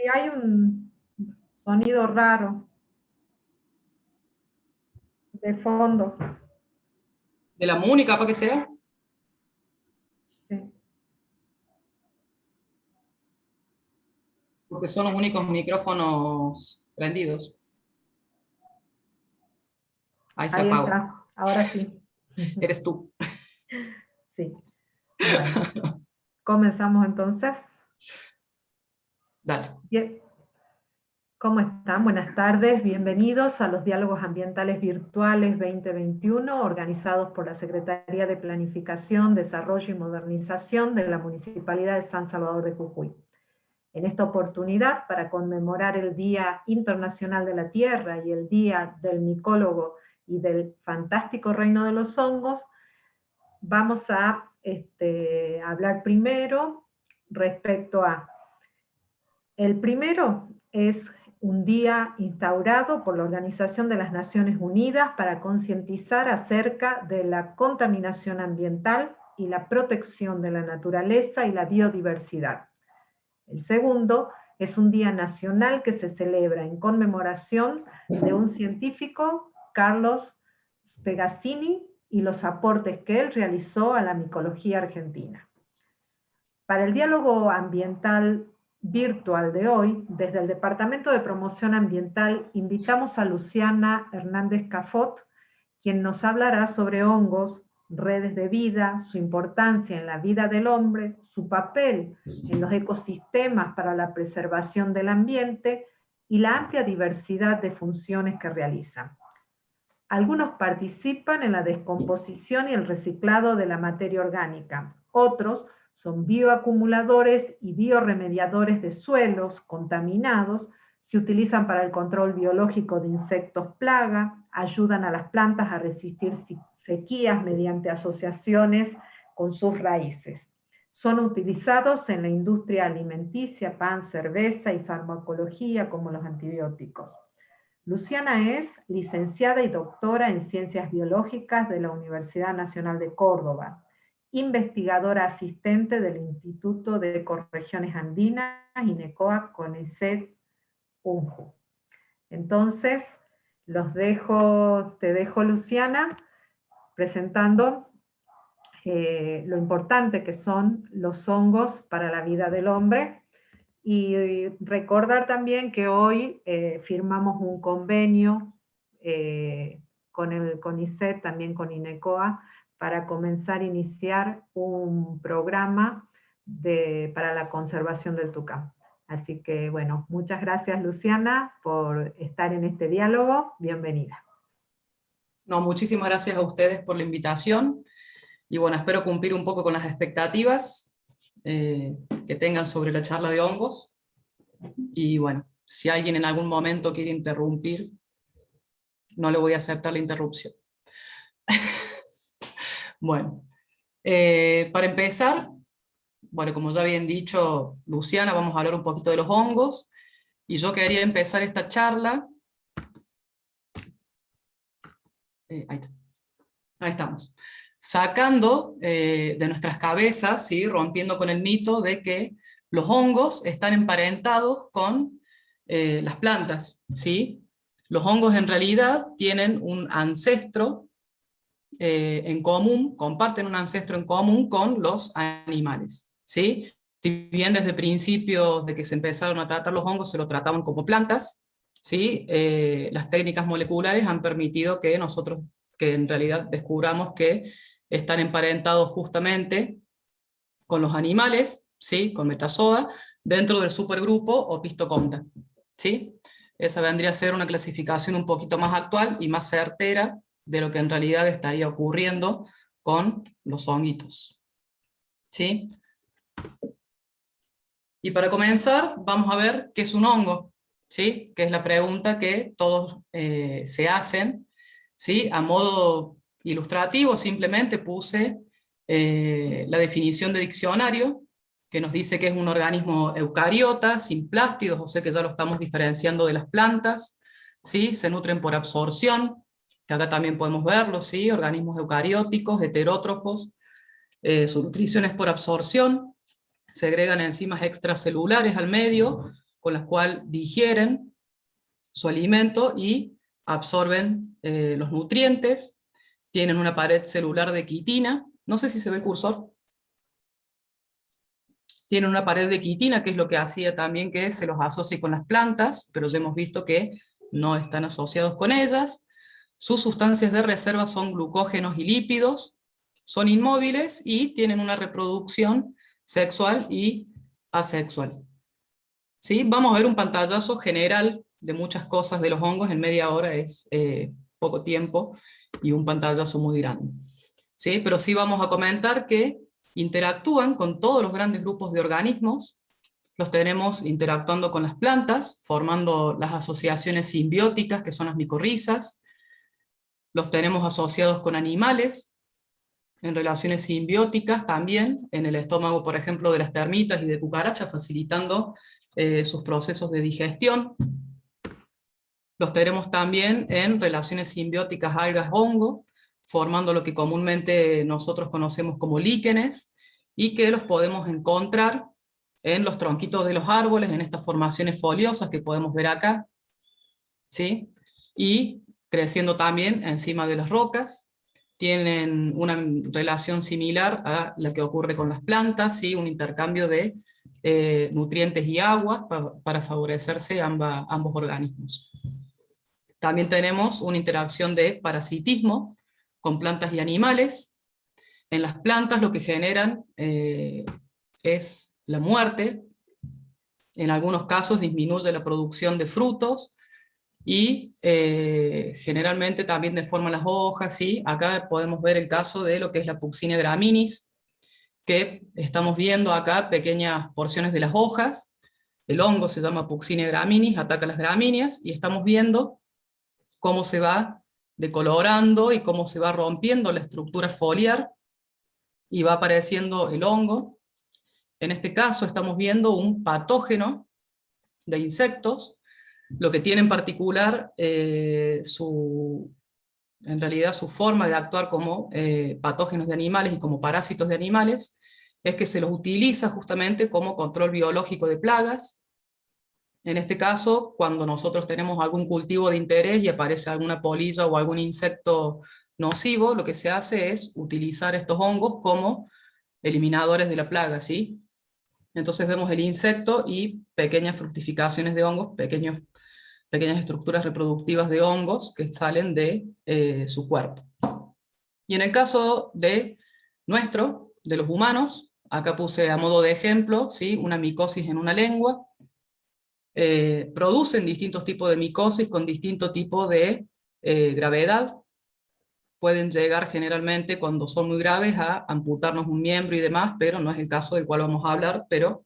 hay un sonido raro de fondo. ¿De la MUNI capaz que sea? Sí. Porque son los únicos micrófonos prendidos. Ahí se Ahí apagó. está, ahora sí. Eres tú. Sí. Bueno, comenzamos entonces. Dale. Bien. ¿Cómo están? Buenas tardes, bienvenidos a los Diálogos Ambientales Virtuales 2021, organizados por la Secretaría de Planificación, Desarrollo y Modernización de la Municipalidad de San Salvador de Jujuy. En esta oportunidad, para conmemorar el Día Internacional de la Tierra y el Día del Micólogo y del fantástico reino de los hongos, vamos a hablar primero respecto a... El primero es un día instaurado por la Organización de las Naciones Unidas para concientizar acerca de la contaminación ambiental y la protección de la naturaleza y la biodiversidad. El segundo es un día nacional que se celebra en conmemoración de un científico, Carlos Spegazzini, y los aportes que él realizó a la micología argentina. Para el diálogo ambiental virtual de hoy, desde el Departamento de Promoción Ambiental, invitamos a Luciana Hernández Cafot, quien nos hablará sobre hongos, redes de vida, su importancia en la vida del hombre, su papel en los ecosistemas para la preservación del ambiente y la amplia diversidad de funciones que realizan. Algunos participan en la descomposición y el reciclado de la materia orgánica, otros son bioacumuladores y bioremediadores de suelos contaminados, se utilizan para el control biológico de insectos plaga, ayudan a las plantas a resistir sequías mediante asociaciones con sus raíces. Son utilizados en la industria alimenticia, pan, cerveza y farmacología como los antibióticos. Luciana es licenciada y doctora en Ciencias Biológicas de la Universidad Nacional de Córdoba, investigadora asistente del Instituto de Ecorregiones Andinas, INECOA, CONICET, UNJU. Entonces, te dejo, Luciana, presentando lo importante que son los hongos para la vida del hombre. Y recordar también que hoy firmamos un convenio con el CONICET, también con INECOA, para comenzar a iniciar un programa para la conservación del tucán. Así que, bueno, muchas gracias, Luciana, por estar en este diálogo. Bienvenida. No, muchísimas gracias a ustedes por la invitación. Y bueno, espero cumplir un poco con las expectativas que tengan sobre la charla de hongos. Y bueno, si alguien en algún momento quiere interrumpir, no le voy a aceptar la interrupción. Bueno, para empezar, bueno, como ya habían dicho Luciana, vamos a hablar un poquito de los hongos, y yo quería empezar esta charla, ahí estamos, sacando de nuestras cabezas, ¿sí? Rompiendo con el mito de que los hongos están emparentados con las plantas, ¿sí? Los hongos en realidad tienen un ancestro en común, comparten un ancestro en común con los animales, ¿sí? Si bien desde principios de que se empezaron a tratar los hongos se lo trataban como plantas, ¿sí? Las técnicas moleculares han permitido que nosotros, que en realidad descubramos que están emparentados justamente con los animales, ¿sí? Con Metazoa, dentro del supergrupo Opisthoconta, ¿sí? Esa vendría a ser una clasificación un poquito más actual y más certera de lo que en realidad estaría ocurriendo con los honguitos, ¿sí? Y para comenzar, vamos a ver qué es un hongo, ¿sí? Que es la pregunta que todos se hacen, ¿sí? A modo ilustrativo simplemente puse la definición de diccionario, que nos dice que es un organismo eucariota, sin plástidos, o sea que ya lo estamos diferenciando de las plantas, ¿sí? Se nutren por absorción, que acá también podemos verlo, ¿sí? Organismos eucarióticos, heterótrofos, su nutrición es por absorción, segregan enzimas extracelulares al medio, con las cuales digieren su alimento y absorben los nutrientes. Tienen una pared celular de quitina, no sé si se ve el cursor. Tienen una pared de quitina, que es lo que hacía también que se los asocie con las plantas, pero ya hemos visto que no están asociados con ellas. Sus sustancias de reserva son glucógenos y lípidos, son inmóviles y tienen una reproducción sexual y asexual. ¿Sí? Vamos a ver un pantallazo general de muchas cosas de los hongos, en media hora es poco tiempo y un pantallazo muy grande. ¿Sí? Pero sí vamos a comentar que interactúan con todos los grandes grupos de organismos, los tenemos interactuando con las plantas, formando las asociaciones simbióticas, que son las micorrizas, los tenemos asociados con animales, en relaciones simbióticas también, en el estómago, por ejemplo, de las termitas y de cucarachas, facilitando sus procesos de digestión. Los tenemos también en relaciones simbióticas algas-hongo, formando lo que comúnmente nosotros conocemos como líquenes, y que los podemos encontrar en los tronquitos de los árboles, en estas formaciones foliosas que podemos ver acá, ¿sí? Y creciendo también encima de las rocas. Tienen una relación similar a la que ocurre con las plantas, ¿sí? Un intercambio de nutrientes y agua para favorecerse ambos organismos. También tenemos una interacción de parasitismo con plantas y animales. En las plantas lo que generan es la muerte, en algunos casos disminuye la producción de frutos, y generalmente también deforman las hojas, ¿sí? Acá podemos ver el caso de lo que es la Puccinia graminis, que estamos viendo acá pequeñas porciones de las hojas. El hongo se llama Puccinia graminis, ataca las gramíneas, y estamos viendo cómo se va decolorando y cómo se va rompiendo la estructura foliar, y va apareciendo el hongo. En este caso estamos viendo un patógeno de insectos, lo que tiene en particular en realidad su forma de actuar como patógenos de animales y como parásitos de animales, es que se los utiliza justamente como control biológico de plagas. En este caso, cuando nosotros tenemos algún cultivo de interés y aparece alguna polilla o algún insecto nocivo, lo que se hace es utilizar estos hongos como eliminadores de la plaga, ¿sí? Entonces vemos el insecto y pequeñas fructificaciones de hongos, pequeñas estructuras reproductivas de hongos que salen de su cuerpo. Y en el caso de los humanos, acá puse a modo de ejemplo, ¿sí? Una micosis en una lengua. Producen distintos tipos de micosis con distinto tipo de gravedad. Pueden llegar generalmente, cuando son muy graves, a amputarnos un miembro y demás, pero no es el caso del cual vamos a hablar, pero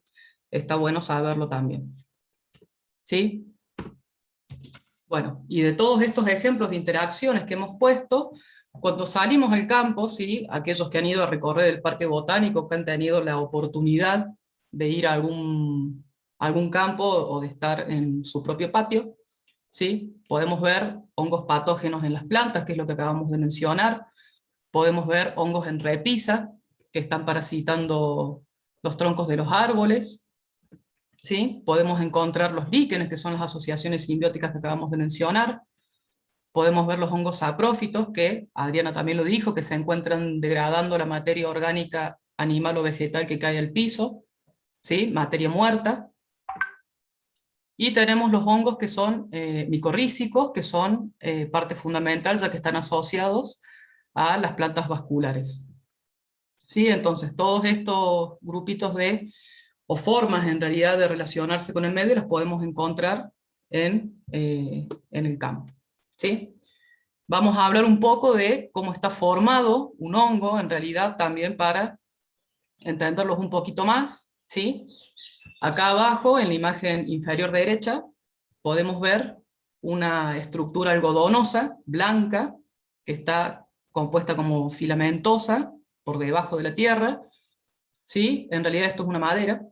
está bueno saberlo también. ¿Sí? Bueno, y de todos estos ejemplos de interacciones que hemos puesto, cuando salimos al campo, ¿sí? Aquellos que han ido a recorrer el parque botánico, que han tenido la oportunidad de ir a algún campo o de estar en su propio patio, ¿sí? Podemos ver hongos patógenos en las plantas, que es lo que acabamos de mencionar. Podemos ver hongos en repisa, que están parasitando los troncos de los árboles. ¿Sí? Podemos encontrar los líquenes, que son las asociaciones simbióticas que acabamos de mencionar. Podemos ver los hongos saprófitos, que Adriana también lo dijo, que se encuentran degradando la materia orgánica animal o vegetal que cae al piso, ¿sí? Materia muerta. Y tenemos los hongos que son micorrízicos, que son parte fundamental, ya que están asociados a las plantas vasculares. ¿Sí? Entonces todos estos grupitos o formas en realidad de relacionarse con el medio las podemos encontrar en el campo. ¿Sí? Vamos a hablar un poco de cómo está formado un hongo, en realidad también para entenderlos un poquito más. ¿Sí? Acá abajo, en la imagen inferior derecha, podemos ver una estructura algodonosa, blanca, que está compuesta como filamentosa por debajo de la tierra. ¿Sí? En realidad esto es una madera,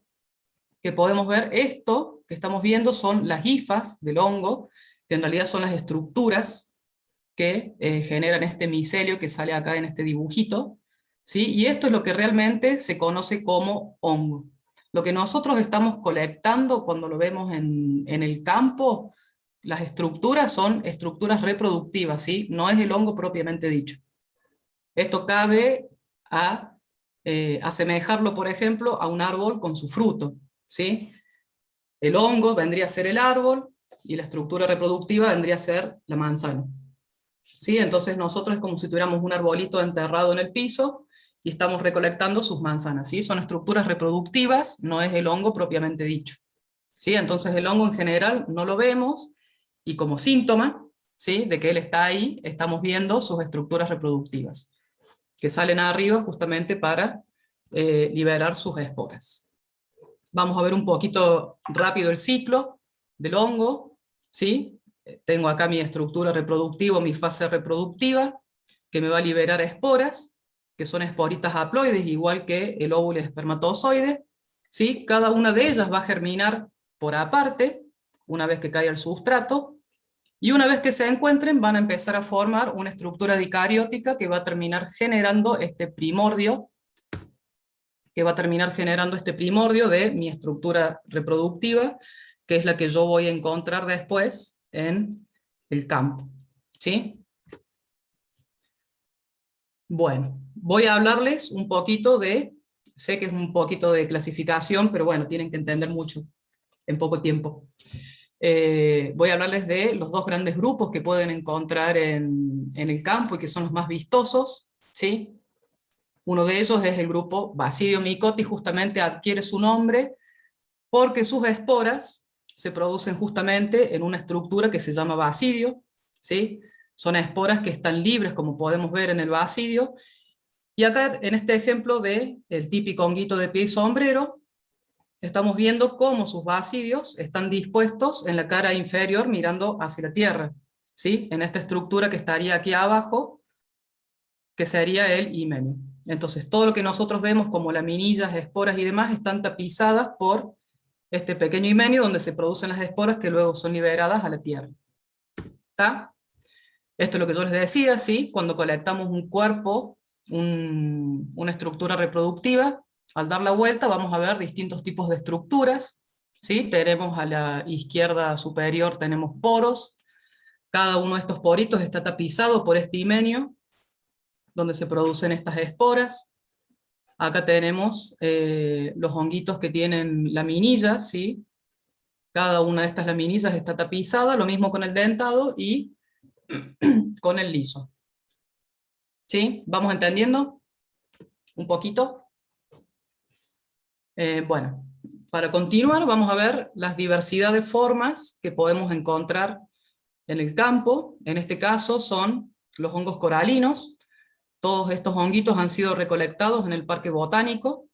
que podemos ver. Esto que estamos viendo son las hifas del hongo, que en realidad son las estructuras que generan este micelio que sale acá en este dibujito, ¿sí? Y esto es lo que realmente se conoce como hongo. Lo que nosotros estamos colectando cuando lo vemos en el campo, las estructuras son estructuras reproductivas, ¿sí? No es el hongo propiamente dicho. Esto cabe a asemejarlo, por ejemplo, a un árbol con su fruto, ¿sí? El hongo vendría a ser el árbol y la estructura reproductiva vendría a ser la manzana. ¿Sí? Entonces nosotros es como si tuviéramos un arbolito enterrado en el piso y estamos recolectando sus manzanas. ¿Sí? Son estructuras reproductivas, no es el hongo propiamente dicho. ¿Sí? Entonces el hongo en general no lo vemos y como síntoma, ¿sí?, de que él está ahí, estamos viendo sus estructuras reproductivas, que salen arriba justamente para liberar sus esporas. Vamos a ver un poquito rápido el ciclo del hongo, ¿sí? Tengo acá mi estructura reproductiva, mi fase reproductiva, que me va a liberar esporas, que son esporitas haploides, igual que el óvulo y el espermatozoide, ¿sí? Cada una de ellas va a germinar por aparte, una vez que cae al sustrato, y una vez que se encuentren van a empezar a formar una estructura dicariótica que va a terminar generando este primordio, de mi estructura reproductiva, que es la que yo voy a encontrar después en el campo. ¿Sí? Bueno, voy a hablarles un poquito sé que es un poquito de clasificación, pero bueno, tienen que entender mucho en poco tiempo. Voy a hablarles de los dos grandes grupos que pueden encontrar en el campo y que son los más vistosos, ¿sí? Uno de ellos es el grupo Basidio mycoti, justamente adquiere su nombre porque sus esporas se producen justamente en una estructura que se llama basidio, ¿sí? Son esporas que están libres, como podemos ver en el basidio, y acá en este ejemplo del típico honguito de pie y sombrero, estamos viendo cómo sus basidios están dispuestos en la cara inferior mirando hacia la tierra, ¿sí? En esta estructura que estaría aquí abajo, que sería el himenio. Entonces todo lo que nosotros vemos como laminillas, esporas y demás están tapizadas por este pequeño himenio donde se producen las esporas que luego son liberadas a la tierra. ¿Está? Esto es lo que yo les decía, ¿sí? Cuando colectamos un cuerpo, una estructura reproductiva, al dar la vuelta vamos a ver distintos tipos de estructuras, ¿sí? Tenemos a la izquierda superior, tenemos poros, cada uno de estos poritos está tapizado por este himenio, donde se producen estas esporas. Acá tenemos los honguitos que tienen laminillas, ¿sí? Cada una de estas laminillas está tapizada, lo mismo con el dentado y con el liso. ¿Sí? ¿Vamos entendiendo un poquito? Bueno, para continuar vamos a ver las diversidad de formas que podemos encontrar en el campo. En este caso son los hongos coralinos. Todos estos honguitos han sido recolectados en el Parque Botánico.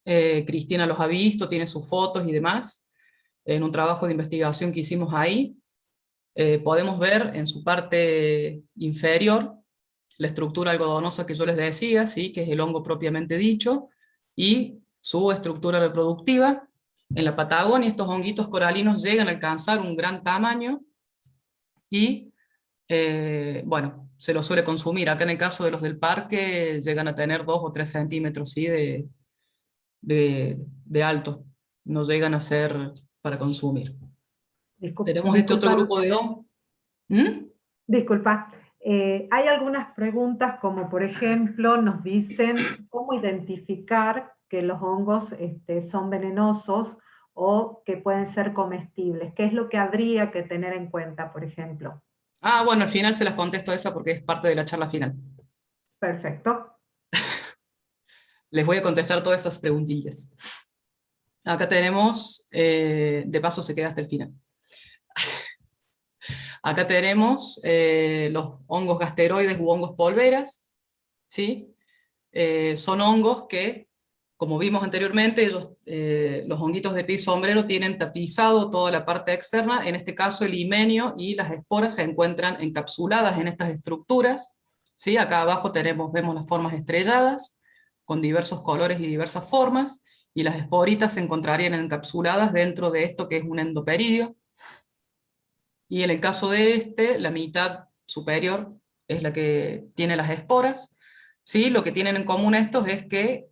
Cristina los ha visto, tiene sus fotos y demás, en un trabajo de investigación que hicimos ahí. Podemos ver en su parte inferior la estructura algodonosa que yo les decía, ¿sí?, que es el hongo propiamente dicho, y su estructura reproductiva. En la Patagonia estos honguitos coralinos llegan a alcanzar un gran tamaño y, bueno, se los suele consumir. Acá en el caso de los del parque llegan a tener 2 o 3 centímetros, ¿sí?, de alto. No llegan a ser para consumir. Tenemos este otro grupo de hongos. ¿Mm? Disculpa, hay algunas preguntas como por ejemplo nos dicen cómo identificar que los hongos son venenosos o que pueden ser comestibles. ¿Qué es lo que habría que tener en cuenta, por ejemplo? Ah, bueno, al final se las contesto a esa porque es parte de la charla final. Perfecto. Les voy a contestar todas esas preguntillas. Acá tenemos, de paso se queda hasta el final. Acá tenemos los hongos gasteroides u hongos polveras, ¿sí? Son hongos que, como vimos anteriormente, los honguitos de pie sombrero tienen tapizado toda la parte externa. En este caso el himenio y las esporas se encuentran encapsuladas en estas estructuras, ¿sí? Acá abajo vemos las formas estrelladas, con diversos colores y diversas formas, y las esporitas se encontrarían encapsuladas dentro de esto que es un endoperidio. Y en el caso de la mitad superior es la que tiene las esporas, ¿sí? Lo que tienen en común estos es que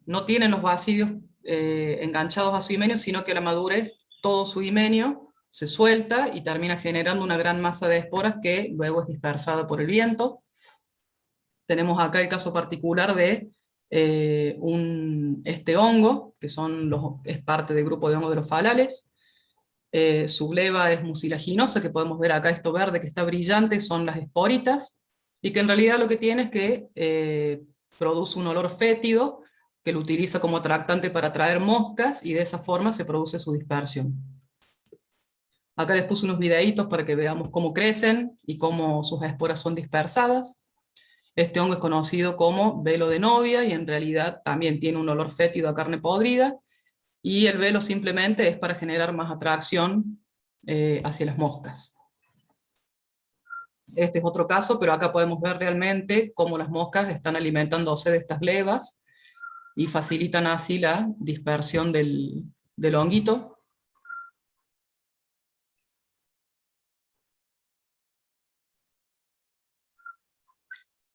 no tienen los basidios enganchados a su himenio, sino que a la madurez todo su himenio se suelta y termina generando una gran masa de esporas que luego es dispersada por el viento. Tenemos acá el caso particular de este hongo, que es parte del grupo de hongos de los falales. Su gleba es mucilaginosa, que podemos ver acá esto verde que está brillante, son las esporitas, y que en realidad lo que tiene es que produce un olor fétido, que lo utiliza como atractante para atraer moscas, y de esa forma se produce su dispersión. Acá les puse unos videitos para que veamos cómo crecen y cómo sus esporas son dispersadas. Este hongo es conocido como velo de novia, y en realidad también tiene un olor fétido a carne podrida, y el velo simplemente es para generar más atracción hacia las moscas. Este es otro caso, pero acá podemos ver realmente cómo las moscas están alimentándose de estas levas y facilitan así la dispersión del honguito.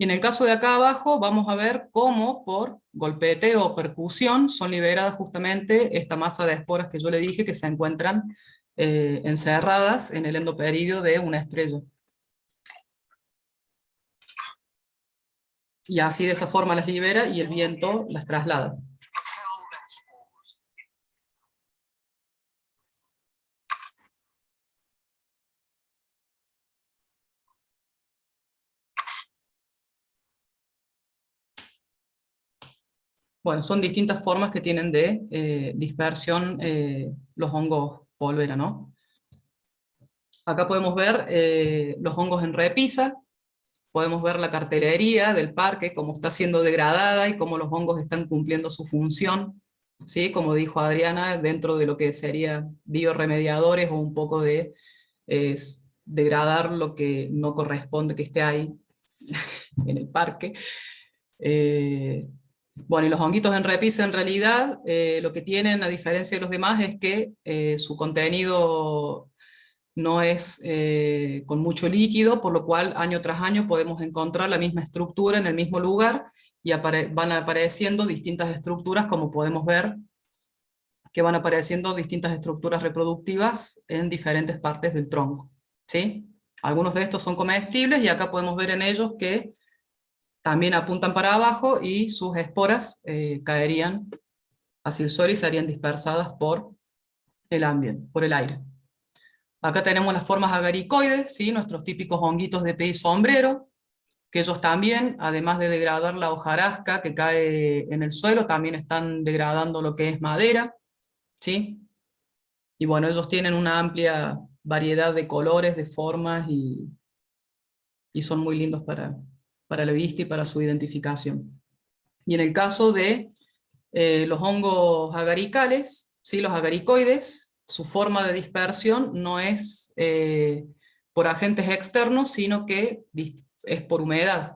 Y en el caso de acá abajo vamos a ver cómo por golpeteo o percusión son liberadas justamente esta masa de esporas que yo le dije que se encuentran encerradas en el endoperidio de una estrella. Y así de esa forma las libera y el viento las traslada. Bueno, son distintas formas que tienen de dispersión los hongos pólvora, ¿no? Acá podemos ver los hongos en repisa, podemos ver la cartelería del parque, cómo está siendo degradada y cómo los hongos están cumpliendo su función, ¿sí? Como dijo Adriana, dentro de lo que sería biorremediadores o un poco de degradar lo que no corresponde que esté ahí en el parque. Bueno, y los honguitos en repisa en realidad lo que tienen a diferencia de los demás es que su contenido no es con mucho líquido, por lo cual año tras año podemos encontrar la misma estructura en el mismo lugar y van apareciendo distintas estructuras, como podemos ver que van apareciendo distintas estructuras reproductivas en diferentes partes del tronco, ¿sí? Algunos de estos son comestibles y acá podemos ver en ellos que también apuntan para abajo y sus esporas caerían hacia el suelo y serían dispersadas por el ambiente, por el aire. Acá tenemos las formas agaricoides, ¿sí? Nuestros típicos honguitos de pez sombrero, que ellos también, además de degradar la hojarasca que cae en el suelo, también están degradando lo que es madera, ¿sí? Y bueno, ellos tienen una amplia variedad de colores, de formas, y son muy lindos para la vista y para su identificación. Y en el caso de los hongos agaricales, ¿sí? Los agaricoides, su forma de dispersión no es por agentes externos, sino que es por humedad.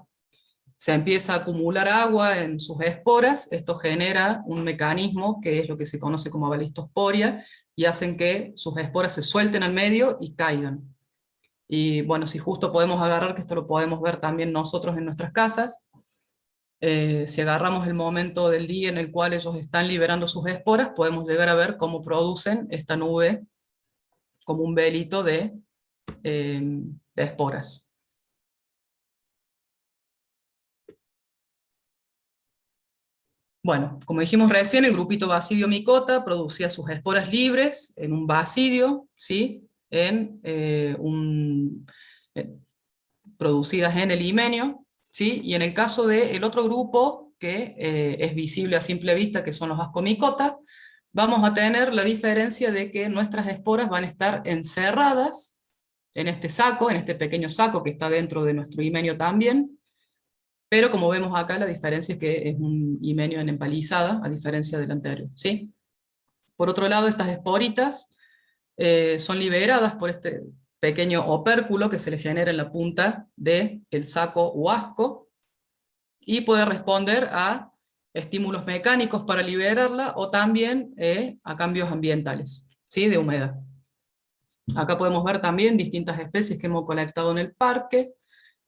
Se empieza a acumular agua en sus esporas, esto genera un mecanismo que es lo que se conoce como balistosporia, y hacen que sus esporas se suelten al medio y caigan. Y bueno, si justo podemos agarrar, que esto lo podemos ver también nosotros en nuestras casas, si agarramos el momento del día en el cual ellos están liberando sus esporas, podemos llegar a ver cómo producen esta nube como un velito de esporas. Bueno, como dijimos recién, el grupito Basidio micota producía sus esporas libres en un basidio, ¿sí? Producidas en el himenio, ¿sí? Y en el caso del otro grupo, que es visible a simple vista, que son los ascomicotas, vamos a tener la diferencia de que nuestras esporas van a estar encerradas en este saco, en este pequeño saco que está dentro de nuestro himenio también, pero como vemos acá, la diferencia es que es un himenio en empalizada, a diferencia del anterior, ¿sí? Por otro lado, estas esporitas son liberadas por este pequeño opérculo que se le genera en la punta del saco o asco, y puede responder a estímulos mecánicos para liberarla, o también a cambios ambientales, ¿sí? De humedad. Acá podemos ver también distintas especies que hemos colectado en el parque,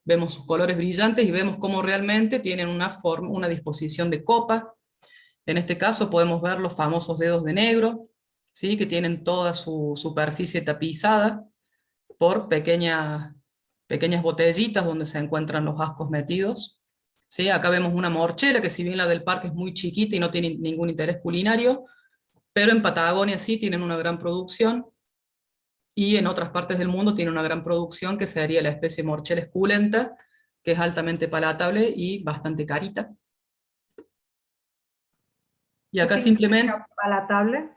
vemos sus colores brillantes y vemos cómo realmente tienen una forma, una disposición de copa, En este caso podemos ver los famosos dedos de negro, ¿sí? Que tienen toda su superficie tapizada por pequeñas botellitas donde se encuentran los ascos metidos. ¿Sí? Acá vemos una morchela que, si bien la del parque es muy chiquita y no tiene ningún interés culinario, pero en Patagonia sí tienen una gran producción, y en otras partes del mundo tiene una gran producción que sería la especie morchela esculenta, que es altamente palatable y bastante carita. Y ¿Qué acá simplemente significa palatable?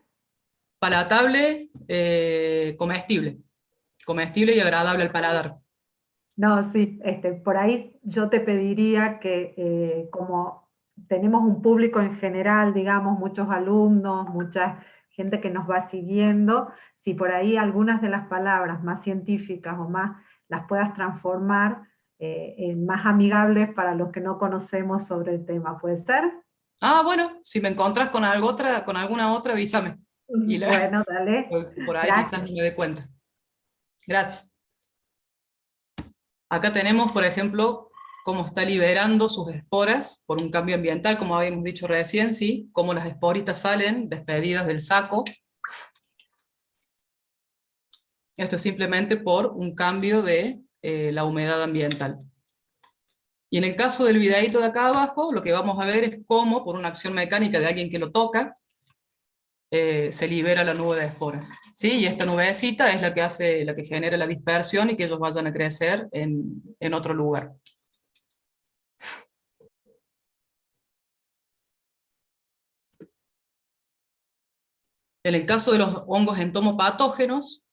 palatable, comestible y agradable al paladar. No, sí, por ahí yo te pediría que como tenemos un público en general, digamos, muchos alumnos, mucha gente que nos va siguiendo, si por ahí algunas de las palabras más científicas o más las puedas transformar en más amigables para los que no conocemos sobre el tema, ¿puede ser? Ah, bueno, si me encontrás con con alguna otra, avísame. Y Bueno, dale. por ahí quizás Gracias. no me dé cuenta. Gracias. Acá tenemos, por ejemplo, cómo está liberando sus esporas por un cambio ambiental, como habíamos dicho recién, ¿sí? Cómo las esporitas salen despedidas del saco. Esto es simplemente por un cambio de la humedad ambiental. Y en el caso del videíto de acá abajo, lo que vamos a ver es cómo, por una acción mecánica de alguien que lo toca, se libera la nube de esporas. ¿Sí? Y esta nubecita es la que genera la dispersión y que ellos vayan a crecer en otro lugar. En el caso de los hongos entomopatógenos,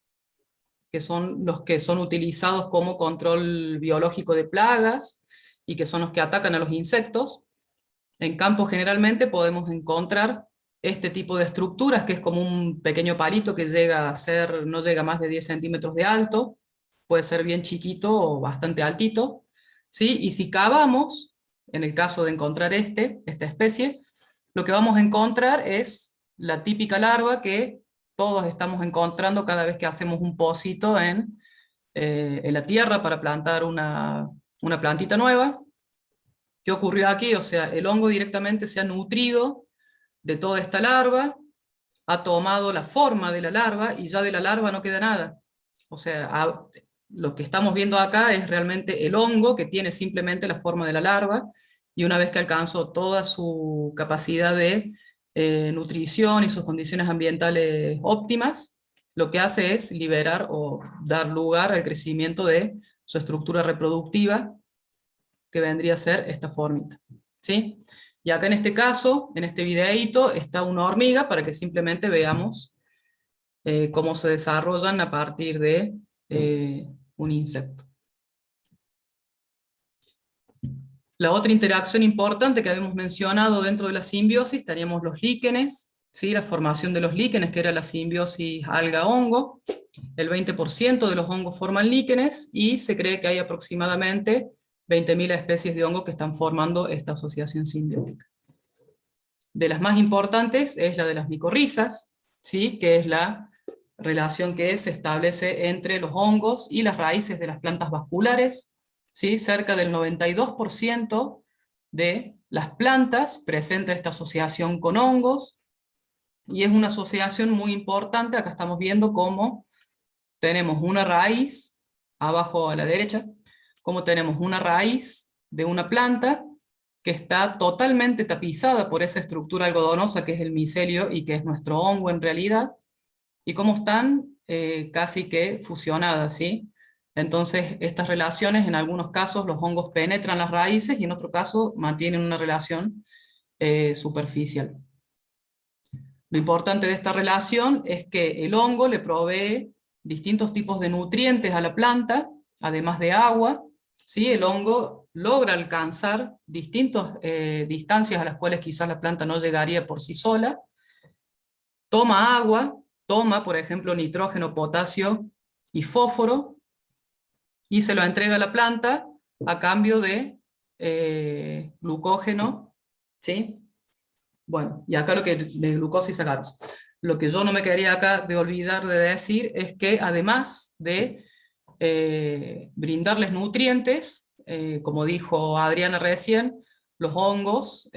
que son los que son utilizados como control biológico de plagas y que son los que atacan a los insectos, en campo generalmente podemos encontrar este tipo de estructuras, que es como un pequeño palito que llega a ser, no llega a más de 10 centímetros de alto, puede ser bien chiquito o bastante altito, ¿sí? Y si cavamos, en el caso de encontrar esta especie, lo que vamos a encontrar es la típica larva que todos estamos encontrando cada vez que hacemos un pocito en la tierra para plantar una plantita nueva. ¿Qué ocurrió aquí? O sea, el hongo directamente se ha nutrido de toda esta larva, ha tomado la forma de la larva y ya de la larva no queda nada. O sea, lo que estamos viendo acá es realmente el hongo que tiene simplemente la forma de la larva, y una vez que alcanzó toda su capacidad de nutrición y sus condiciones ambientales óptimas, lo que hace es liberar o dar lugar al crecimiento de su estructura reproductiva, que vendría a ser esta formita, ¿sí? Y acá en este caso, en este videíto, está una hormiga para que simplemente veamos cómo se desarrollan a partir de un insecto. La otra interacción importante que habíamos mencionado dentro de la simbiosis, teníamos los líquenes, ¿sí? La formación de los líquenes, que era la simbiosis alga-hongo. El 20% de los hongos forman líquenes, y se cree que hay aproximadamente 20.000 especies de hongo que están formando esta asociación simbiótica. De las más importantes es la de las micorrizas, ¿sí? Que es la relación que se establece entre los hongos y las raíces de las plantas vasculares, ¿sí? Cerca del 92% de las plantas presenta esta asociación con hongos, y es una asociación muy importante. Acá estamos viendo cómo tenemos una raíz, abajo a la derecha, cómo tenemos una raíz de una planta que está totalmente tapizada por esa estructura algodonosa que es el micelio y que es nuestro hongo en realidad, y cómo están casi que fusionadas, ¿sí? Entonces, estas relaciones, en algunos casos los hongos penetran las raíces, y en otro caso mantienen una relación superficial. Lo importante de esta relación es que el hongo le provee distintos tipos de nutrientes a la planta, además de agua, ¿sí? El hongo logra alcanzar distintas distancias a las cuales quizás la planta no llegaría por sí sola, toma agua, toma, por ejemplo, nitrógeno, potasio y fósforo, y se lo entrega a la planta a cambio de glucógeno, ¿sí? Bueno, y acá lo que de glucosa y sacaros. Lo que yo no me quería acá de olvidar de decir es que, además de brindarles nutrientes, como dijo Adriana recién, los hongos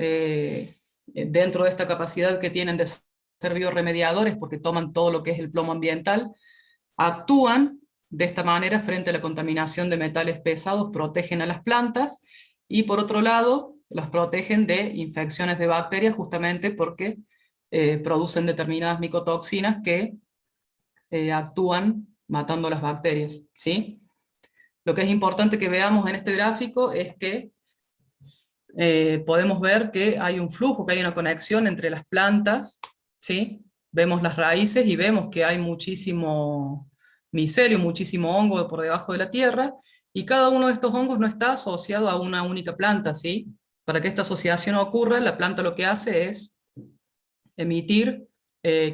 dentro de esta capacidad que tienen de ser biorremediadores, porque toman todo lo que es el plomo ambiental, actúan de esta manera frente a la contaminación de metales pesados, protegen a las plantas, y por otro lado, las protegen de infecciones de bacterias, justamente porque producen determinadas micotoxinas que actúan matando las bacterias, ¿sí? Lo que es importante que veamos en este gráfico es que podemos ver que hay un flujo, que hay una conexión entre las plantas, ¿sí? Vemos las raíces y vemos que hay muchísimo micelio, muchísimo hongo por debajo de la tierra, y cada uno de estos hongos no está asociado a una única planta, ¿sí? Para que esta asociación ocurra, la planta lo que hace es emitir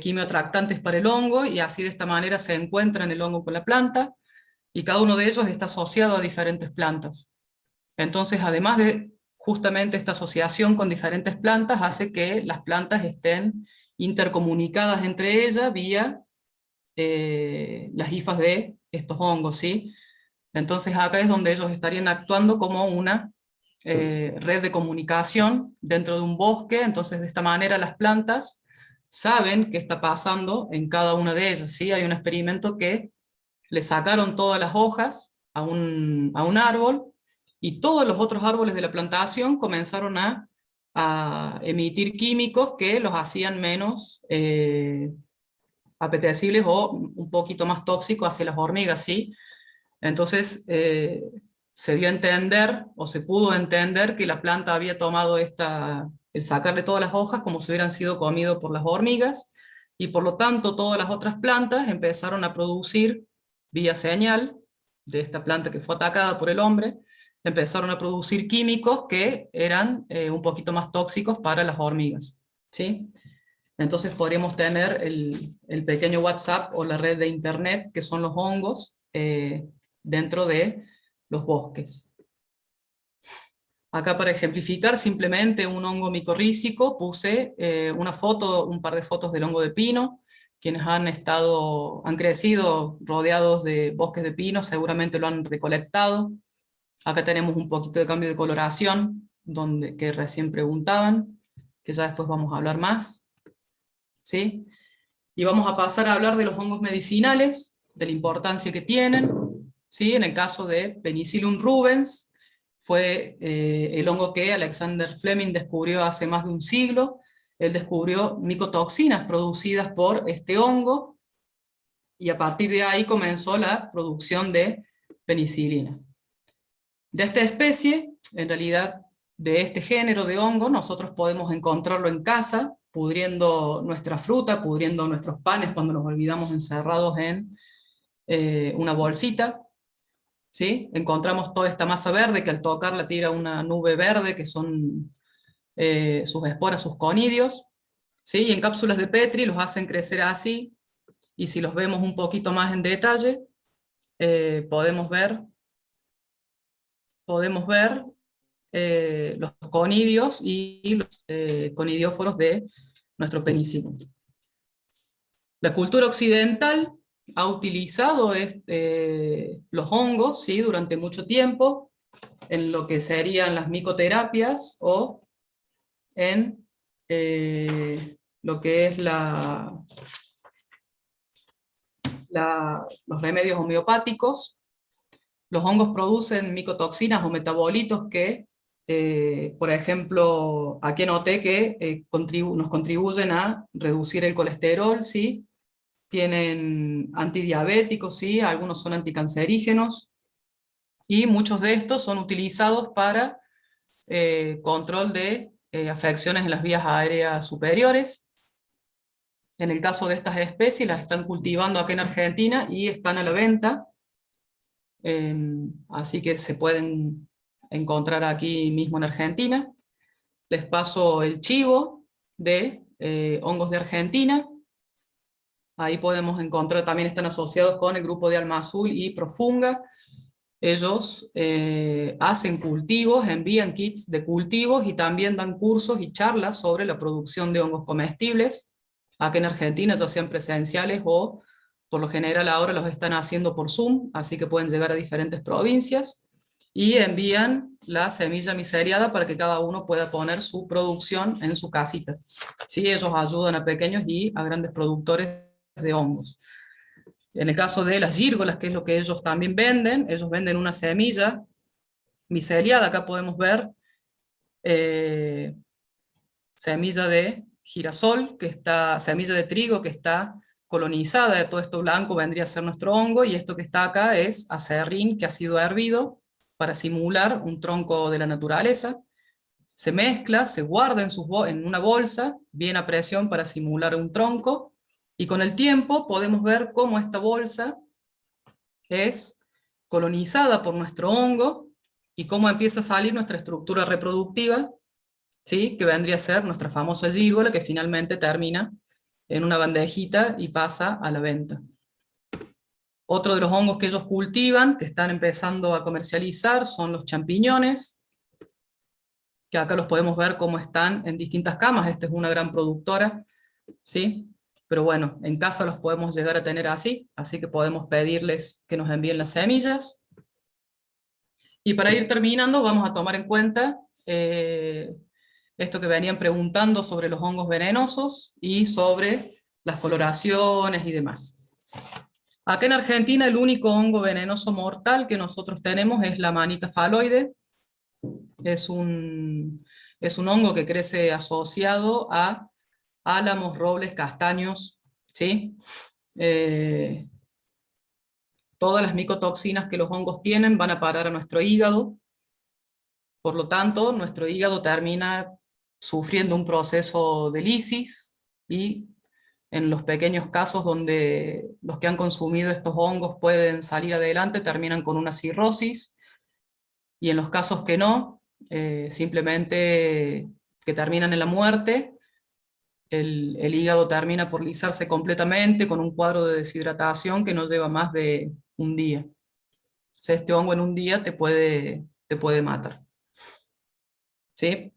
quimioatractantes para el hongo, y así de esta manera se encuentran el hongo con la planta, y cada uno de ellos está asociado a diferentes plantas. Entonces, además de justamente esta asociación con diferentes plantas, hace que las plantas estén intercomunicadas entre ellas vía las hifas de estos hongos, ¿sí? Entonces acá es donde ellos estarían actuando como una red de comunicación dentro de un bosque. Entonces de esta manera las plantas saben qué está pasando en cada una de ellas, ¿sí? Hay un experimento que le sacaron todas las hojas a un árbol, y todos los otros árboles de la plantación comenzaron a emitir químicos que los hacían menos apetecibles o un poquito más tóxicos hacia las hormigas, ¿sí? Entonces se dio a entender, o se pudo entender, que la planta había tomado el sacarle todas las hojas como si hubieran sido comidos por las hormigas, y por lo tanto todas las otras plantas empezaron a producir, vía señal de esta planta que fue atacada por el hombre, empezaron a producir químicos que eran un poquito más tóxicos para las hormigas, ¿sí? Entonces podríamos tener el pequeño WhatsApp o la red de internet, que son los hongos, dentro de los bosques. Acá, para ejemplificar simplemente un hongo micorrícico, puse una foto, un par de fotos del hongo de pino. Quienes han crecido rodeados de bosques de pino seguramente lo han recolectado. Acá tenemos un poquito de cambio de coloración, que recién preguntaban, que ya después vamos a hablar más, ¿sí? Y vamos a pasar a hablar de los hongos medicinales, de la importancia que tienen, ¿sí? En el caso de Penicillium rubens, fue el hongo que Alexander Fleming descubrió hace más de un siglo. Él descubrió micotoxinas producidas por este hongo, y a partir de ahí comenzó la producción de penicilina. De esta especie, en realidad de este género de hongo, nosotros podemos encontrarlo en casa, pudriendo nuestra fruta, pudriendo nuestros panes cuando nos olvidamos encerrados en una bolsita, ¿sí? Encontramos toda esta masa verde que al tocarla tira una nube verde, que son sus esporas, sus conidios, ¿sí? Y en cápsulas de Petri los hacen crecer así, y si los vemos un poquito más en detalle, podemos ver los conidios y los conidióforos de nuestro penicilio. La cultura occidental ha utilizado los hongos, ¿sí? Durante mucho tiempo, en lo que serían las micoterapias, o en lo que es los remedios homeopáticos. Los hongos producen micotoxinas o metabolitos que, por ejemplo, aquí anoté que nos contribuyen a reducir el colesterol, ¿sí? Tienen antidiabéticos, ¿sí? Algunos son anticancerígenos, y muchos de estos son utilizados para control de afecciones en las vías aéreas superiores. En el caso de estas especies, las están cultivando aquí en Argentina y están a la venta. Así que se pueden encontrar aquí mismo en Argentina. Les paso el chivo de hongos de Argentina. Ahí podemos encontrar, también están asociados con el grupo de Alma Azul y Profunga. Ellos hacen cultivos, envían kits de cultivos, y también dan cursos y charlas sobre la producción de hongos comestibles. Aquí en Argentina, ya sean presenciales o por lo general ahora los están haciendo por Zoom, así que pueden llegar a diferentes provincias. y envían la semilla miseriada para que cada uno pueda poner su producción en su casita. ¿Sí? Ellos ayudan a pequeños y a grandes productores de hongos. En el caso de las gírgolas, que es lo que ellos también venden, ellos venden una semilla miseriada. Acá podemos ver semilla de girasol, semilla de trigo que está colonizada. De todo esto blanco vendría a ser nuestro hongo, y esto que está acá es acerrín que ha sido hervido para simular un tronco de la naturaleza. Se mezcla, se guarda en una bolsa, bien a presión para simular un tronco, y con el tiempo podemos ver cómo esta bolsa es colonizada por nuestro hongo y cómo empieza a salir nuestra estructura reproductiva, ¿sí? Que vendría a ser nuestra famosa gírgola, que finalmente termina en una bandejita y pasa a la venta. Otro de los hongos que ellos cultivan, que están empezando a comercializar, son los champiñones, que acá los podemos ver cómo están en distintas camas. Esta es una gran productora, ¿sí? Pero bueno, en casa los podemos llegar a tener así que podemos pedirles que nos envíen las semillas. Y para ir terminando, vamos a tomar en cuenta esto que venían preguntando sobre los hongos venenosos y sobre las coloraciones y demás. Acá en Argentina el único hongo venenoso mortal que nosotros tenemos es la manita faloide. Es un hongo que crece asociado a álamos, robles, castaños, ¿sí? Todas las micotoxinas que los hongos tienen van a parar a nuestro hígado. Por lo tanto, nuestro hígado termina sufriendo un proceso de lisis, y en los pequeños casos donde los que han consumido estos hongos pueden salir adelante, terminan con una cirrosis, y en los casos que no, simplemente que terminan en la muerte, el hígado termina por lisarse completamente con un cuadro de deshidratación que no lleva más de un día. O sea, este hongo en un día te puede matar. ¿Sí?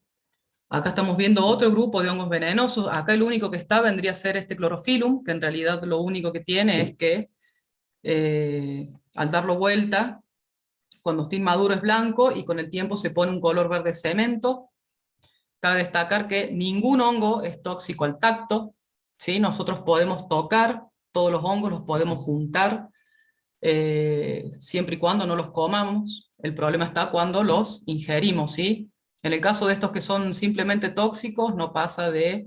Acá estamos viendo otro grupo de hongos venenosos. Acá el único que está vendría a ser este clorofilum, que en realidad lo único que tiene es que al darlo vuelta, cuando está inmaduro es blanco y con el tiempo se pone un color verde cemento. Cabe destacar que ningún hongo es tóxico al tacto, ¿sí? Nosotros podemos tocar todos los hongos, los podemos juntar, siempre y cuando no los comamos. El problema está cuando los ingerimos, ¿sí? En el caso de estos que son simplemente tóxicos, no pasa de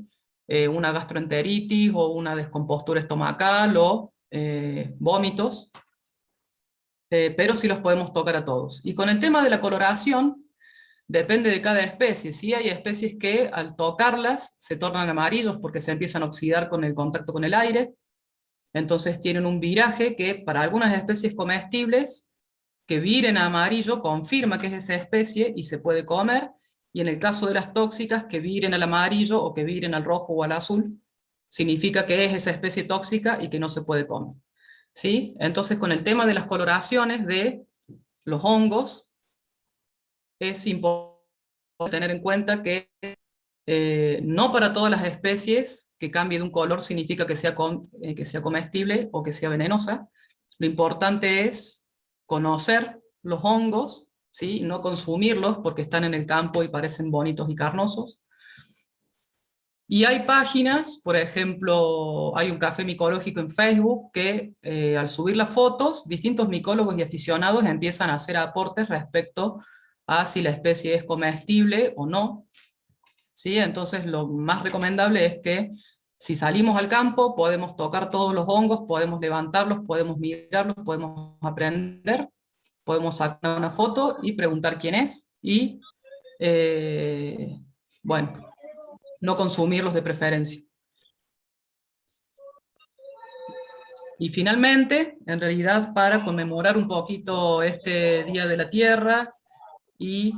una gastroenteritis o una descompostura estomacal o vómitos, pero sí los podemos tocar a todos. Y con el tema de la coloración, depende de cada especie. Sí, hay especies que al tocarlas se tornan amarillos porque se empiezan a oxidar con el contacto con el aire. Entonces tienen un viraje que para algunas especies comestibles, que viren a amarillo confirma que es esa especie y se puede comer, y en el caso de las tóxicas, que viren al amarillo o que viren al rojo o al azul, significa que es esa especie tóxica y que no se puede comer. ¿Sí? Entonces con el tema de las coloraciones de los hongos, es importante tener en cuenta que no para todas las especies que cambie de un color significa que sea comestible o que sea venenosa. Lo importante es conocer los hongos, ¿sí? No consumirlos porque están en el campo y parecen bonitos y carnosos. Y hay páginas, por ejemplo, hay un café micológico en Facebook que al subir las fotos, distintos micólogos y aficionados empiezan a hacer aportes respecto a si la especie es comestible o no. ¿Sí? Entonces lo más recomendable es que si salimos al campo podemos tocar todos los hongos, podemos levantarlos, podemos mirarlos, podemos aprender, podemos sacar una foto y preguntar quién es, y bueno, no consumirlos de preferencia. Y finalmente, en realidad para conmemorar un poquito este Día de la Tierra y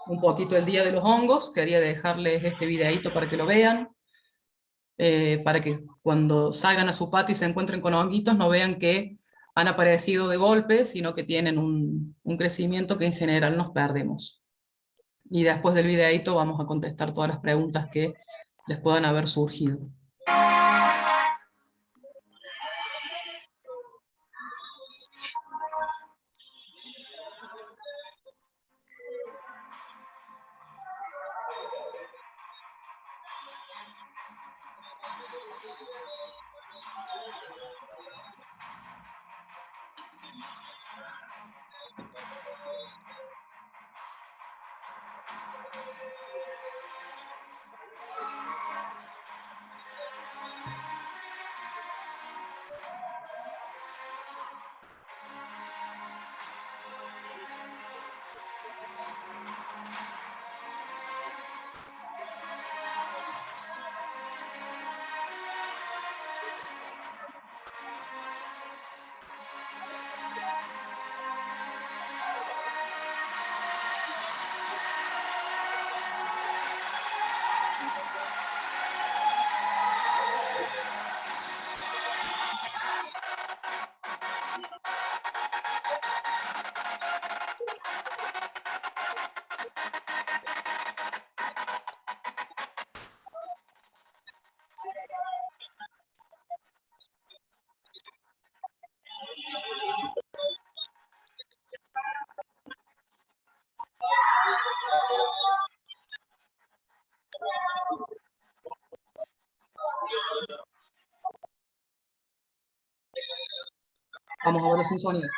un poquito el Día de los Hongos, quería dejarles este videíto para que lo vean, para que cuando salgan a su patio y se encuentren con honguitos no vean que han aparecido de golpe, sino que tienen un crecimiento que en general nos perdemos. Y después del videíto vamos a contestar todas las preguntas que les puedan haber surgido. Vamos a verlo sin sonido.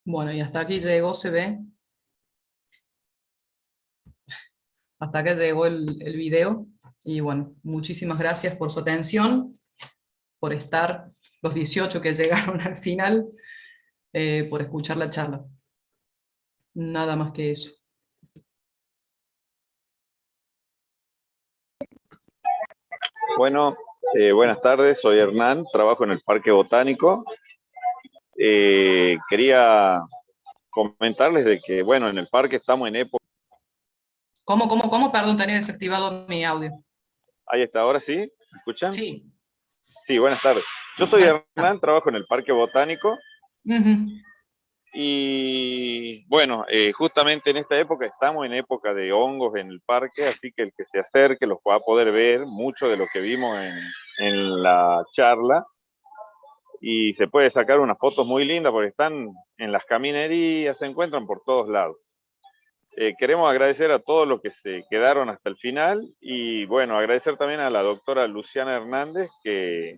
Bueno, y hasta aquí llegó, se ve. Hasta acá llegó el video. Y bueno, muchísimas gracias por su atención, por estar, los 18 que llegaron al final, por escuchar la charla. Nada más que eso. Bueno, buenas tardes, soy Hernán, trabajo en el Parque Botánico. Quería comentarles de que, bueno, en el parque estamos en época... ¿Cómo? Perdón, tenía desactivado mi audio. Ahí está, ahora sí, ¿me escuchan? Sí. Sí, buenas tardes. Yo soy Hernán, trabajo en el Parque Botánico. Y bueno, justamente en esta época estamos en época de hongos en el parque, así que el que se acerque los va a poder ver mucho de lo que vimos en la charla. y se puede sacar unas fotos muy lindas porque están en las caminerías, se encuentran por todos lados. Queremos agradecer a todos los que se quedaron hasta el final y bueno, agradecer también a la doctora Luciana Hernández que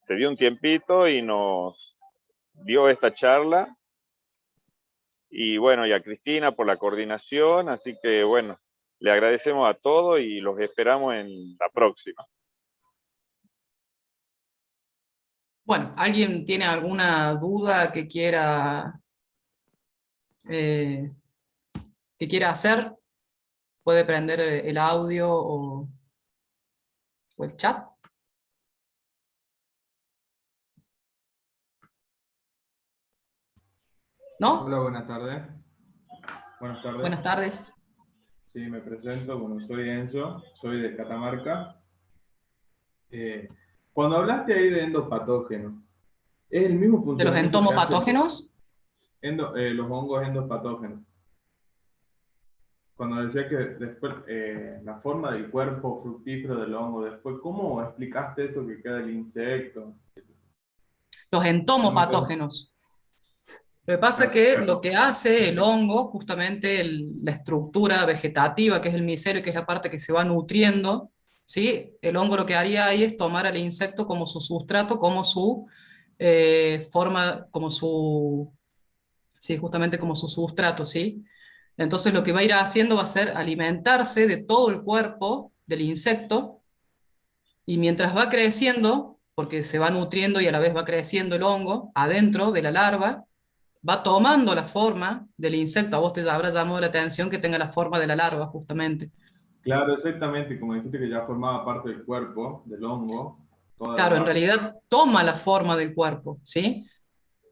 se dio un tiempito y nos dio esta charla. Y bueno, y a Cristina por la coordinación, así que bueno, le agradecemos a todos y los esperamos en la próxima. Bueno, ¿alguien tiene alguna duda que quiera hacer? Puede prender el audio o el chat. ¿No? Hola, buenas tardes. Buenas tardes. Buenas tardes. Sí, me presento. Bueno, soy Enzo, soy de Catamarca. Cuando hablaste ahí de endopatógenos, ¿es el mismo funcionamiento? ¿De los entomopatógenos? Los hongos endopatógenos. Cuando decía que después la forma del cuerpo fructífero del hongo, después, ¿cómo explicaste eso que queda el insecto? Los entomopatógenos. Lo que pasa es que lo que hace el hongo, justamente la estructura vegetativa, que es el micelio, que es la parte que se va nutriendo, ¿sí? El hongo lo que haría ahí es tomar al insecto como su sustrato, como su forma, sí, justamente como su sustrato, ¿sí? Entonces lo que va a ir haciendo va a ser alimentarse de todo el cuerpo del insecto, y mientras va creciendo, porque se va nutriendo y a la vez va creciendo el hongo adentro de la larva, va tomando la forma del insecto. A vos te habrá llamado la atención que tenga la forma de la larva, justamente. Claro, exactamente, como dijiste que ya formaba parte del cuerpo, del hongo. Claro, en realidad toma la forma del cuerpo, ¿sí?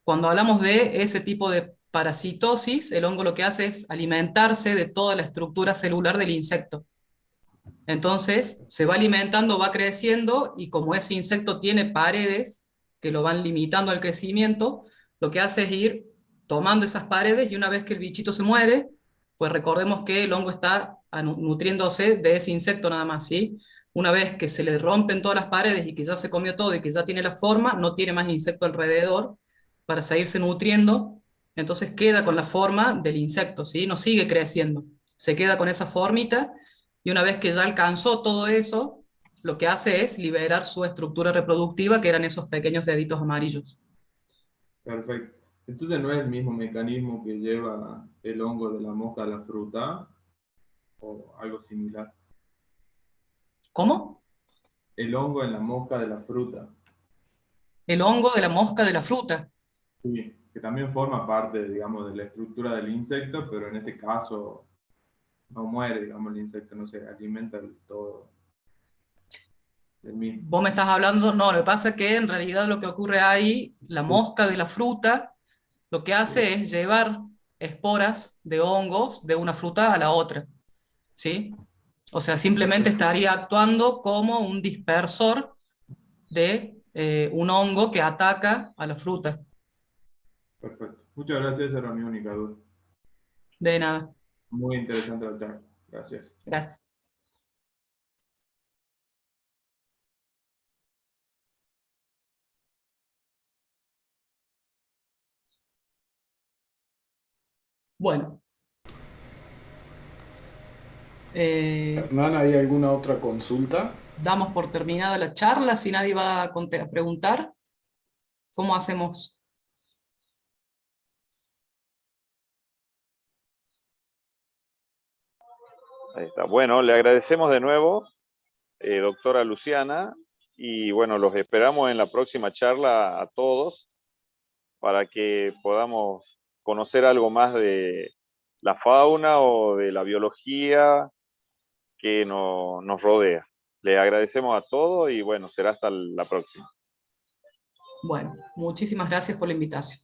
Cuando hablamos de ese tipo de parasitosis, el hongo lo que hace es alimentarse de toda la estructura celular del insecto. Entonces, se va alimentando, va creciendo, y como ese insecto tiene paredes que lo van limitando al crecimiento, lo que hace es ir tomando esas paredes, y una vez que el bichito se muere, pues recordemos que el hongo está nutriéndose de ese insecto nada más, ¿sí? Una vez que se le rompen todas las paredes y que ya se comió todo y que ya tiene la forma, no tiene más insecto alrededor para seguirse nutriendo, entonces queda con la forma del insecto, ¿sí? No sigue creciendo, se queda con esa formita, y una vez que ya alcanzó todo eso, lo que hace es liberar su estructura reproductiva, que eran esos pequeños deditos amarillos. Perfecto. Entonces no es el mismo mecanismo que lleva el hongo de la mosca a la fruta o algo similar. ¿Cómo? El hongo en la mosca de la fruta. El hongo de la mosca de la fruta. Sí, que también forma parte, digamos, de la estructura del insecto, pero en este caso no muere, digamos, el insecto, no se alimenta del todo del mismo. Vos me estás hablando, no, lo que pasa es que en realidad lo que ocurre ahí, la mosca de la fruta, lo que hace es llevar esporas de hongos de una fruta a la otra, ¿sí? O sea, simplemente estaría actuando como un dispersor de un hongo que ataca a la fruta. Perfecto. Muchas gracias, esa era mi única duda. De nada. Muy interesante la charla. Gracias. Gracias. Bueno. Hernán, ¿hay alguna otra consulta? Damos por terminada la charla, si nadie va a preguntar. ¿Cómo hacemos? Ahí está. Bueno, le agradecemos de nuevo, doctora Luciana, y bueno, los esperamos en la próxima charla a todos para que podamos conocer algo más de la fauna o de la biología que nos rodea. Le agradecemos a todos y bueno, será hasta la próxima. Bueno, muchísimas gracias por la invitación.